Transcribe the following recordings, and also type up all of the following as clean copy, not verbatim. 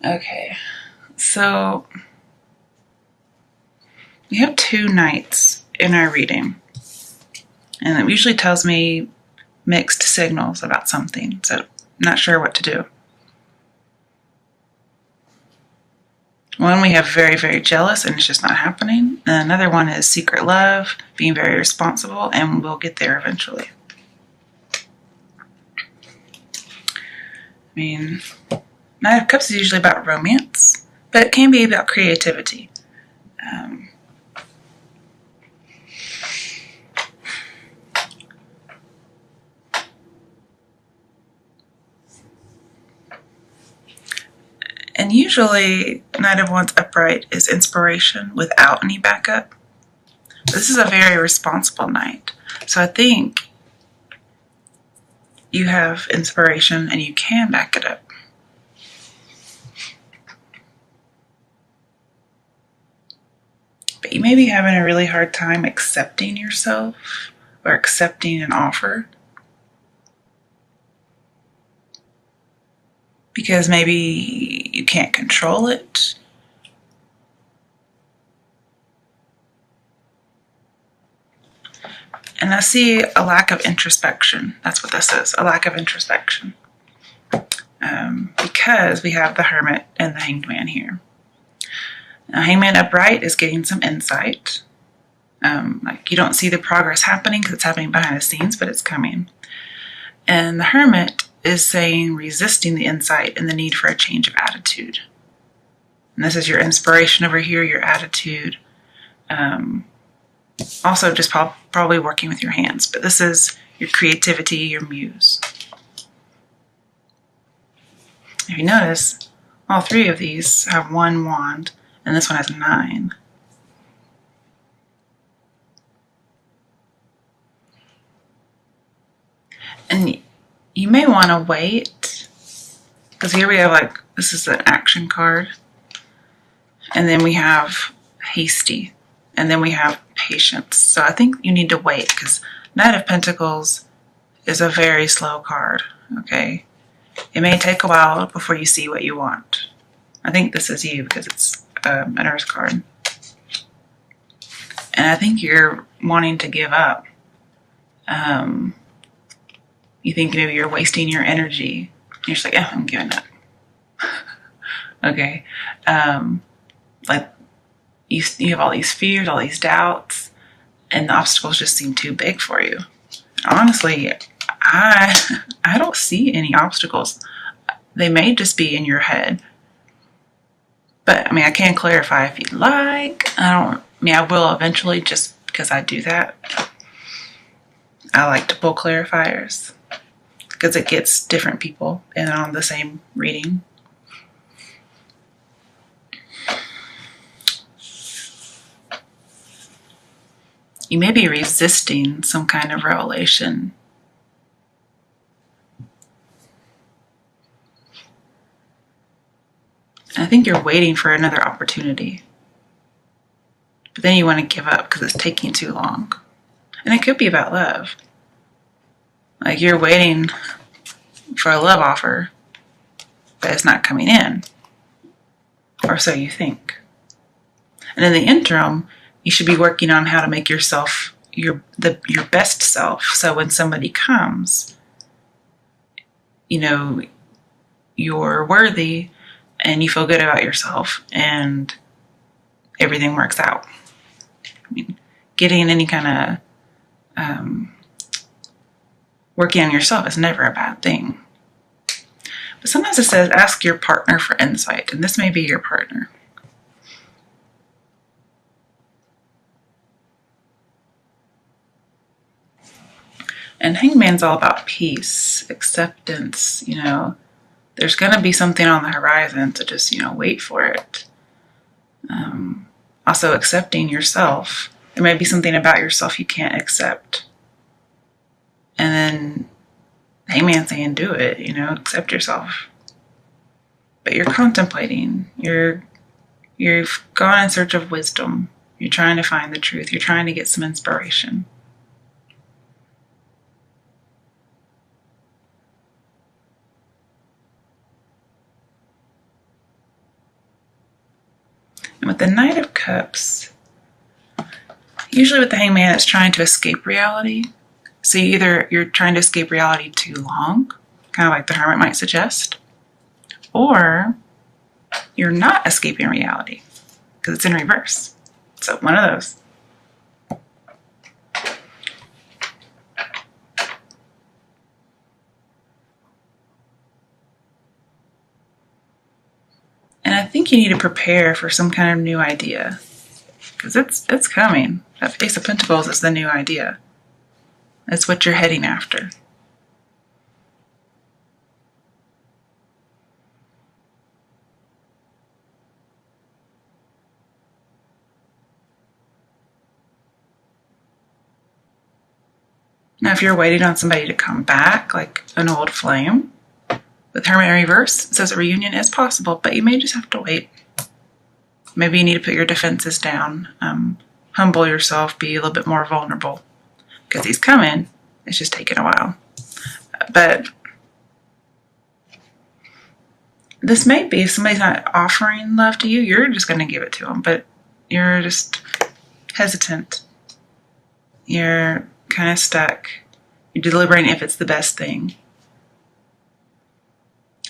Okay, so we have 2 knights in our reading, and it usually tells me mixed signals about something, so I'm not sure what to do. One, we have very, very jealous and it's just not happening. And another one is secret love, being very responsible, and we'll get there eventually. I mean, Knight of Cups is usually about romance, but it can be about creativity. And usually, Knight of Wands upright is inspiration without any backup. This is a very responsible knight. So I think you have inspiration and you can back it up. But you may be having a really hard time accepting yourself or accepting an offer. Because maybe you can't control it. And I see a lack of introspection. That's what this is, a lack of introspection. Because we have the Hermit and the Hanged Man here. Now, Hangman upright is getting some insight. Like you don't see the progress happening because it's happening behind the scenes, but it's coming. And the Hermit is saying resisting the insight and the need for a change of attitude. And this is your inspiration over here, your attitude. Also just probably working with your hands, but this is your creativity, your muse. If you notice, all 3 of these have 1 wand, and this one has 9. And you may want to wait, because here we have this is an action card, and then we have hasty, and then we have patience. So I think you need to wait, because Knight of Pentacles is a very slow card, okay? It may take a while before you see what you want. I think this is you, because it's an Earth card. And I think you're wanting to give up. You think maybe you're wasting your energy. You're just like, yeah, I'm giving up. Okay. Like you have all these fears, all these doubts, and the obstacles just seem too big for you. Honestly, I don't see any obstacles. They may just be in your head. But I mean, I can clarify if you'd like. I will eventually, just because I do that. I like to pull clarifiers because it gets different people in on the same reading. You may be resisting some kind of revelation. I think you're waiting for another opportunity. But then you want to give up because it's taking too long. And it could be about love. Like you're waiting for a love offer, but it's not coming in. Or so you think. And in the interim, you should be working on how to make yourself your best self. So when somebody comes, you know, you're worthy and you feel good about yourself and everything works out. I mean, getting any kind of working on yourself is never a bad thing. But sometimes it says ask your partner for insight, and this may be your partner. And Hangman's all about peace, acceptance, you know. There's going to be something on the horizon, so just, wait for it. Also, accepting yourself. There may be something about yourself you can't accept. And then Hangman saying, do it, accept yourself. But you're contemplating. You've gone in search of wisdom. You're trying to find the truth. You're trying to get some inspiration. And with the Knight of Cups, usually with the Hangman, it's trying to escape reality. So either you're trying to escape reality too long, kind of like the Hermit might suggest, or you're not escaping reality because it's in reverse. So one of those. And I think you need to prepare for some kind of new idea because it's coming. That Ace of Pentacles is the new idea. It's what you're heading after. Now, if you're waiting on somebody to come back, like an old flame, with Hermit in reverse, it says a reunion is possible, but you may just have to wait. Maybe you need to put your defenses down, humble yourself, be a little bit more vulnerable, because he's coming. It's just taking a while. But this may be, if somebody's not offering love to you, you're just going to give it to them, but you're just hesitant. You're kind of stuck. You're deliberating if it's the best thing.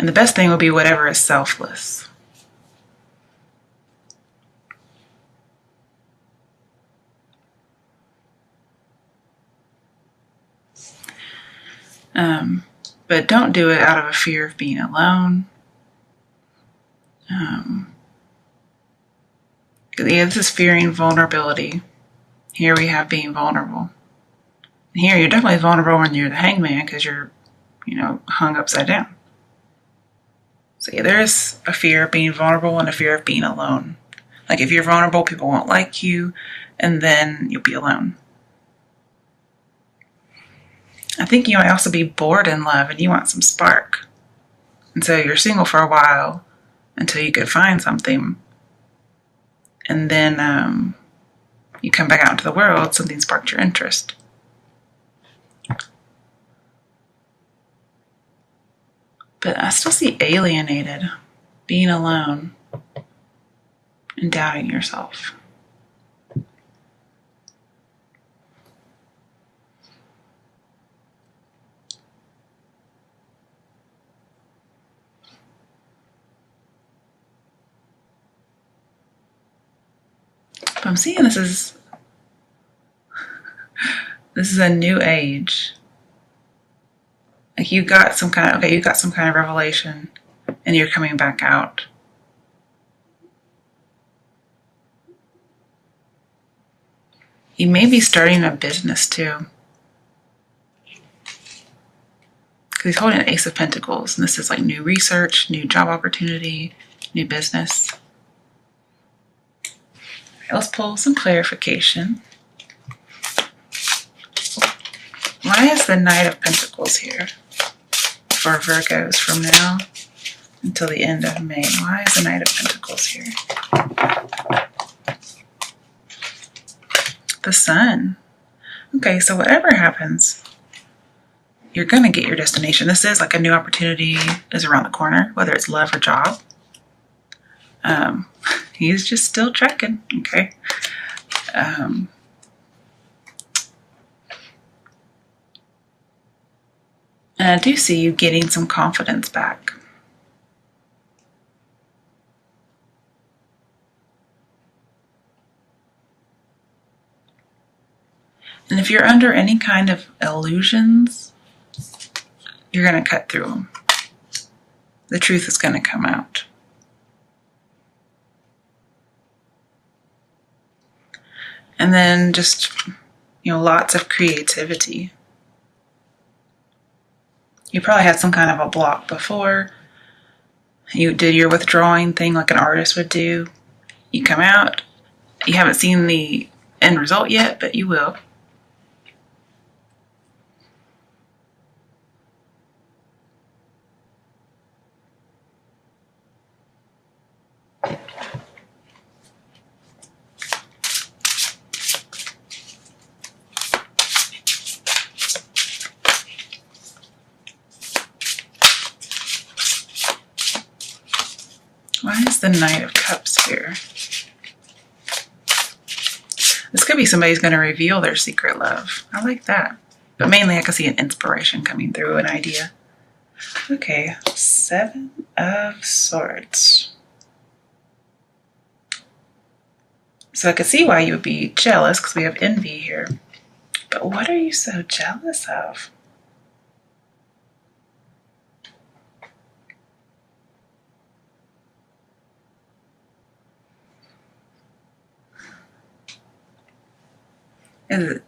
And the best thing will be whatever is selfless. But don't do it out of a fear of being alone. Yeah, this is fearing vulnerability. Here we have being vulnerable. Here you're definitely vulnerable when you're the Hangman because you're, hung upside down. So yeah, there is a fear of being vulnerable and a fear of being alone. Like if you're vulnerable, people won't like you, and then you'll be alone. I think you might also be bored in love and you want some spark. And so you're single for a while until you could find something. And then you come back out into the world, something sparked your interest. But I still see alienated, being alone, and doubting yourself. But I'm seeing this is a new age. Like you got some kind of revelation and you're coming back out. You may be starting a business too. Because he's holding an Ace of Pentacles, and this is like new research, new job opportunity, new business. Let's pull some clarification. Why is the Knight of Pentacles here for Virgos from now until the end of May? Why is the Knight of Pentacles here? The Sun. Okay, so whatever happens, you're going to get your destination. This is like a new opportunity is around the corner, whether it's love or job. He's just still trekking, okay? And I do see you getting some confidence back. And if you're under any kind of illusions, you're going to cut through them. The truth is going to come out. And then just, lots of creativity. You probably had some kind of a block before. You did your withdrawing thing like an artist would do. You come out. You haven't seen the end result yet, but you will. Why is the Knight of Cups here? This could be somebody's going to reveal their secret love. I like that. But mainly I can see an inspiration coming through, an idea. Okay, 7 of Swords. So I could see why you would be jealous because we have envy here. But what are you so jealous of? Is it,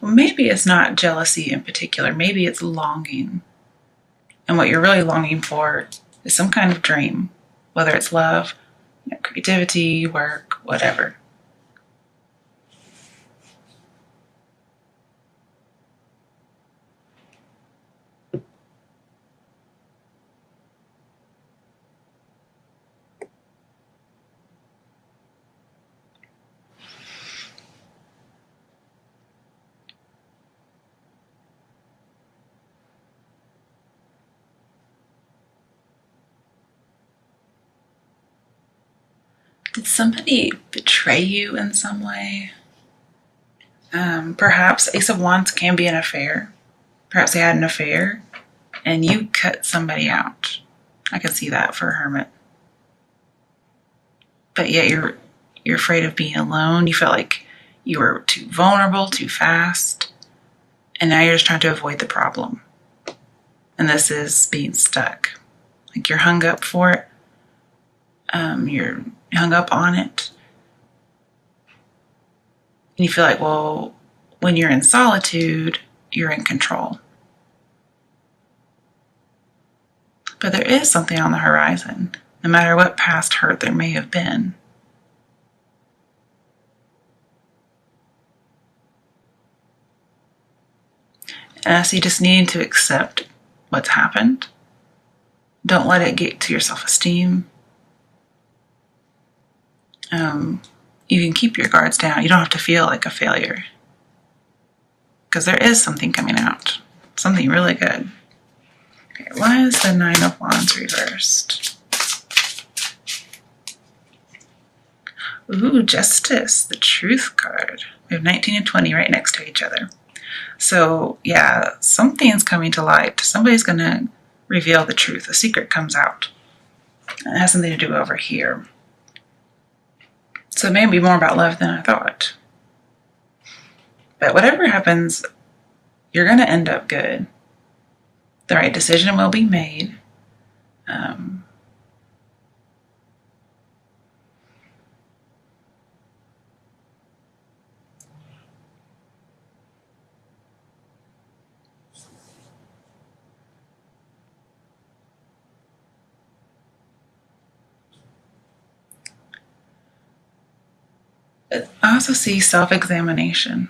well, maybe it's not jealousy in particular. Maybe it's longing. And what you're really longing for is some kind of dream, whether it's love, creativity, work, whatever. Did somebody betray you in some way? Perhaps Ace of Wands can be an affair. Perhaps they had an affair and you cut somebody out. I can see that for a Hermit. But yet you're afraid of being alone. You felt like you were too vulnerable, too fast. And now you're just trying to avoid the problem. And this is being stuck. Like you're hung up for it. You're hung up on it. And you feel like, well, when you're in solitude, you're in control. But there is something on the horizon, no matter what past hurt there may have been. And so you just need to accept what's happened. Don't let it get to your self-esteem. You can keep your guards down. You don't have to feel like a failure. Because there is something coming out. Something really good. Okay, why is the 9 of Wands reversed? Ooh, Justice, the Truth card. We have 19 and 20 right next to each other. So, yeah, something's coming to light. Somebody's going to reveal the truth. A secret comes out. It has something to do over here. So it may be more about love than I thought. But whatever happens, you're going to end up good. The right decision will be made. I also see self-examination.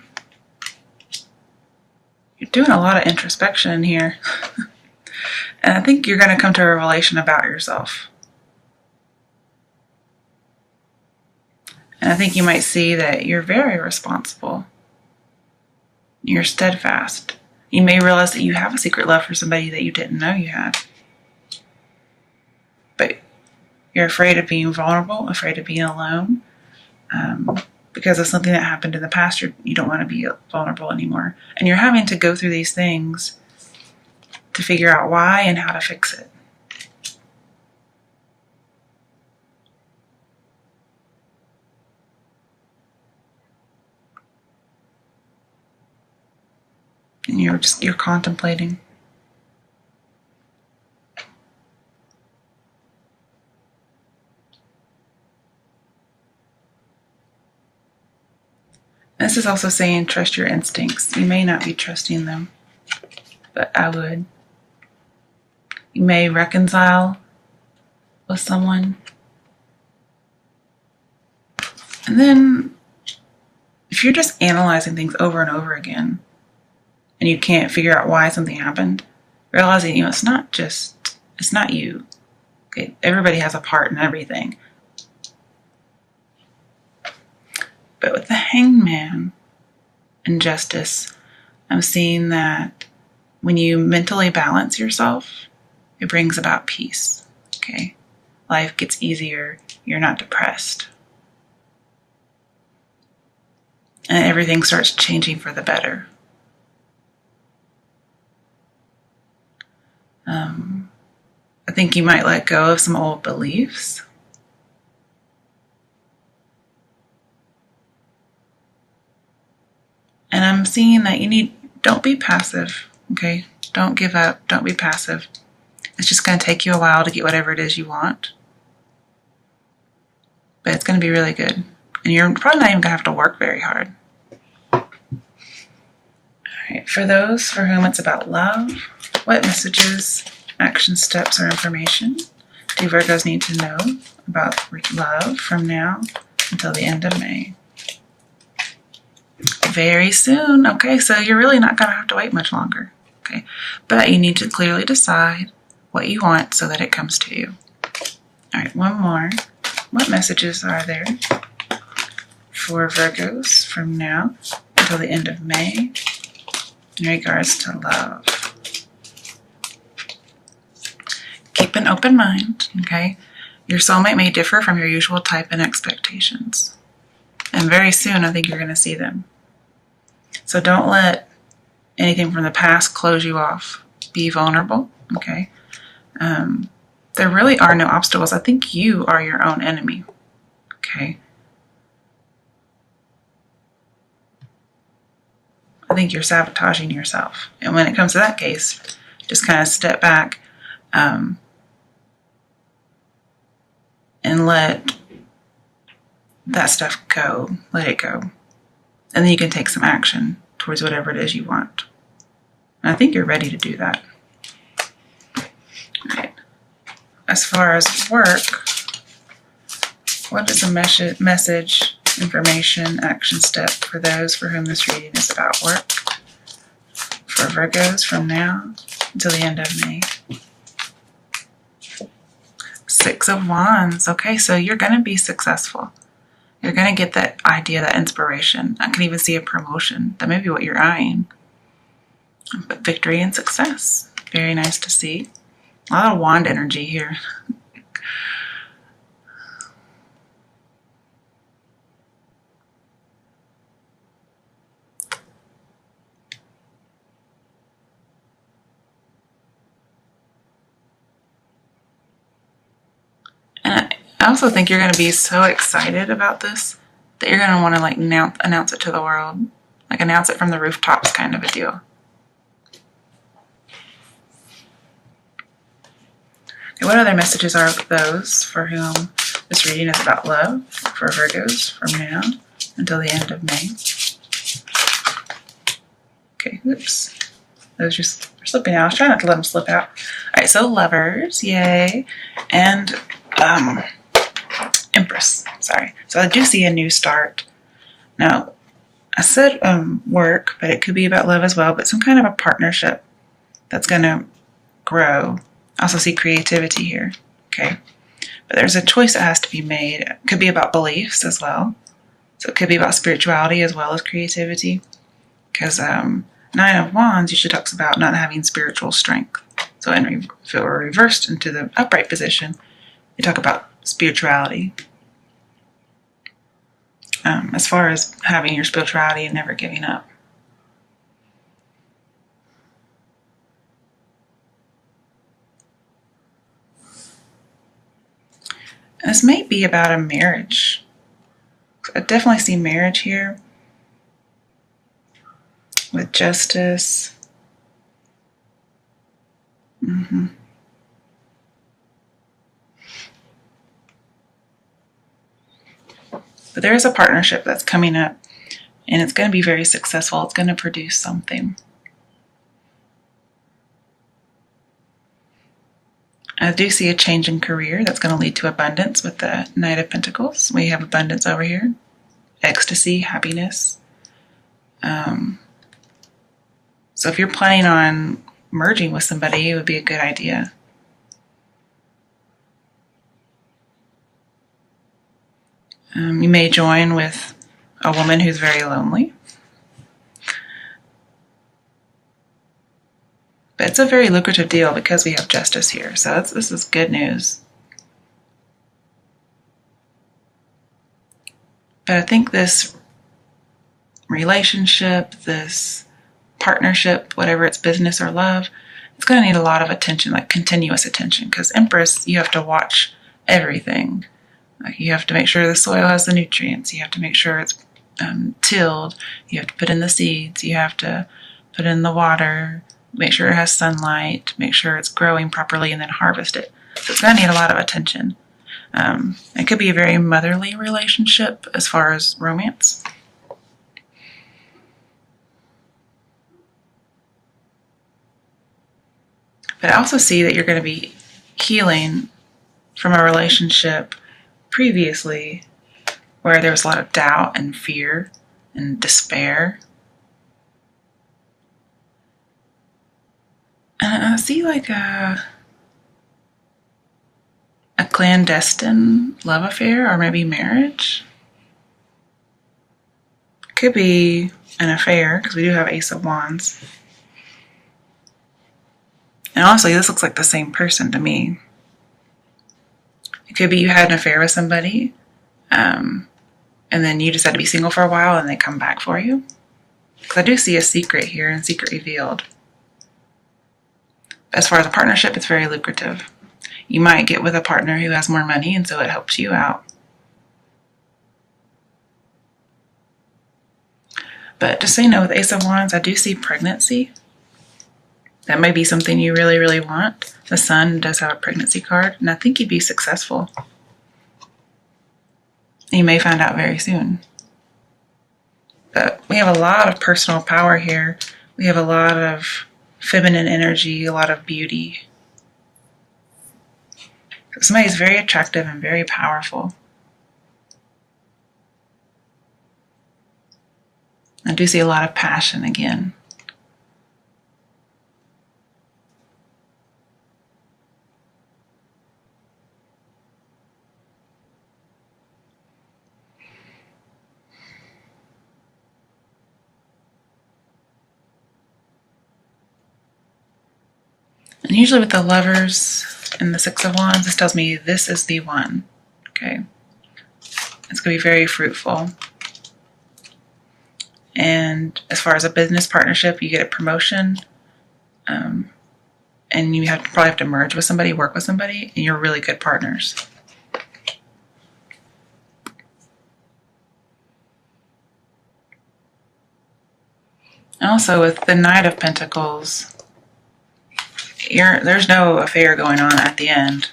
You're doing a lot of introspection in here. And I think you're going to come to a revelation about yourself. And I think you might see that you're very responsible. You're steadfast. You may realize that you have a secret love for somebody that you didn't know you had. But you're afraid of being vulnerable, afraid of being alone. Because of something that happened in the past, you don't want to be vulnerable anymore. And you're having to go through these things to figure out why and how to fix it. And you're contemplating. This is also saying trust your instincts. You may not be trusting them, but I would. You may reconcile with someone. And then if you're just analyzing things over and over again and you can't figure out why something happened, realizing, it's not you. Okay, everybody has a part in everything. But with the Hangman and Justice, I'm seeing that when you mentally balance yourself, it brings about peace. Okay? Life gets easier. You're not depressed. and everything starts changing for the better. I think you might let go of some old beliefs. And I'm seeing that don't be passive, okay? Don't give up, don't be passive. It's just going to take you a while to get whatever it is you want. But it's going to be really good. And you're probably not even going to have to work very hard. All right, for those for whom it's about love, what messages, action steps, or information do Virgos need to know about love from now until the end of May? Very soon. Okay, so you're really not going to have to wait much longer. Okay, but you need to clearly decide what you want so that it comes to you. All right, one more. What messages are there for Virgos from now until the end of May in regards to love? Keep an open mind, okay? Your soulmate may differ from your usual type and expectations. And very soon, I think you're going to see them. So don't let anything from the past close you off. Be vulnerable, okay? There really are no obstacles. I think you are your own enemy, okay? I think you're sabotaging yourself. And when it comes to that case, just kind of step back and let that stuff go. Let it go. And then you can take some action towards whatever it is you want. And I think you're ready to do that. All right. As far as work, what is a message, information, action step for those for whom this reading is about work? For Virgos from now until the end of May. Six of Wands. Okay, so you're going to be successful. You're going to get that idea, that inspiration. I can even see a promotion. That may be what you're eyeing. But victory and success. Very nice to see. A lot of wand energy here. And I also think you're going to be so excited about this that you're going to want to like announce it to the world. Like announce it from the rooftops kind of a deal. What other messages are those for whom this reading is about love for Virgos from now until the end of May? Okay, oops. Those just are slipping out. I was trying not to let them slip out. All right, so lovers, yay. And Empress, sorry. So I do see a new start. Now, I said work, but it could be about love as well, but some kind of a partnership that's going to grow. I also see creativity here, okay? But there's a choice that has to be made. It could be about beliefs as well. So it could be about spirituality as well as creativity. Because Nine of Wands usually talks about not having spiritual strength. So if it were reversed into the upright position, you talk about spirituality. As far as having your spirituality and never giving up. This may be about a marriage. I definitely see marriage here with justice. But there is a partnership that's coming up, and it's going to be very successful. It's going to produce something. I do see a change in career that's going to lead to abundance with the Knight of Pentacles. We have abundance over here. Ecstasy, happiness. So if you're planning on merging with somebody, it would be a good idea. You may join with a woman who's very lonely. But it's a very lucrative deal because we have justice here. So this is good news. But I think this relationship, this partnership, whatever it's business or love, it's going to need a lot of attention, like continuous attention. Because Empress, you have to watch everything. Like you have to make sure the soil has the nutrients. You have to make sure it's tilled. You have to put in the seeds. You have to put in the water. Make sure it has sunlight. Make sure it's growing properly, and then harvest it. So it's going to need a lot of attention. It could be a very motherly relationship as far as romance. But I also see that you're going to be healing from a relationship previously where there was a lot of doubt and fear and despair. And I see like a clandestine love affair or maybe marriage. Could be an affair because we do have Ace of Wands. And honestly, this looks like the same person to me. It could be you had an affair with somebody, and then you decide to be single for a while and they come back for you. Because I do see a secret here and secret revealed. As far as a partnership, it's very lucrative. You might get with a partner who has more money, and so it helps you out. But just so you know, with Ace of Wands, I do see pregnancy. That may be something you really, really want. The Sun does have a pregnancy card, and I think you'd be successful. You may find out very soon. But we have a lot of personal power here. We have a lot of feminine energy, a lot of beauty. So somebody's very attractive and very powerful. I do see a lot of passion again. And usually with the Lovers and the Six of Wands, this tells me this is the one. Okay. It's going to be very fruitful. And as far as a business partnership, you get a promotion. And you probably have to merge with somebody, work with somebody, and you're really good partners. And also with the Knight of Pentacles, there's no affair going on at the end.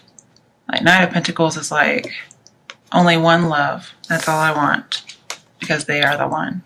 Like Knight of Pentacles is like only one love. That's all I want, because they are the one.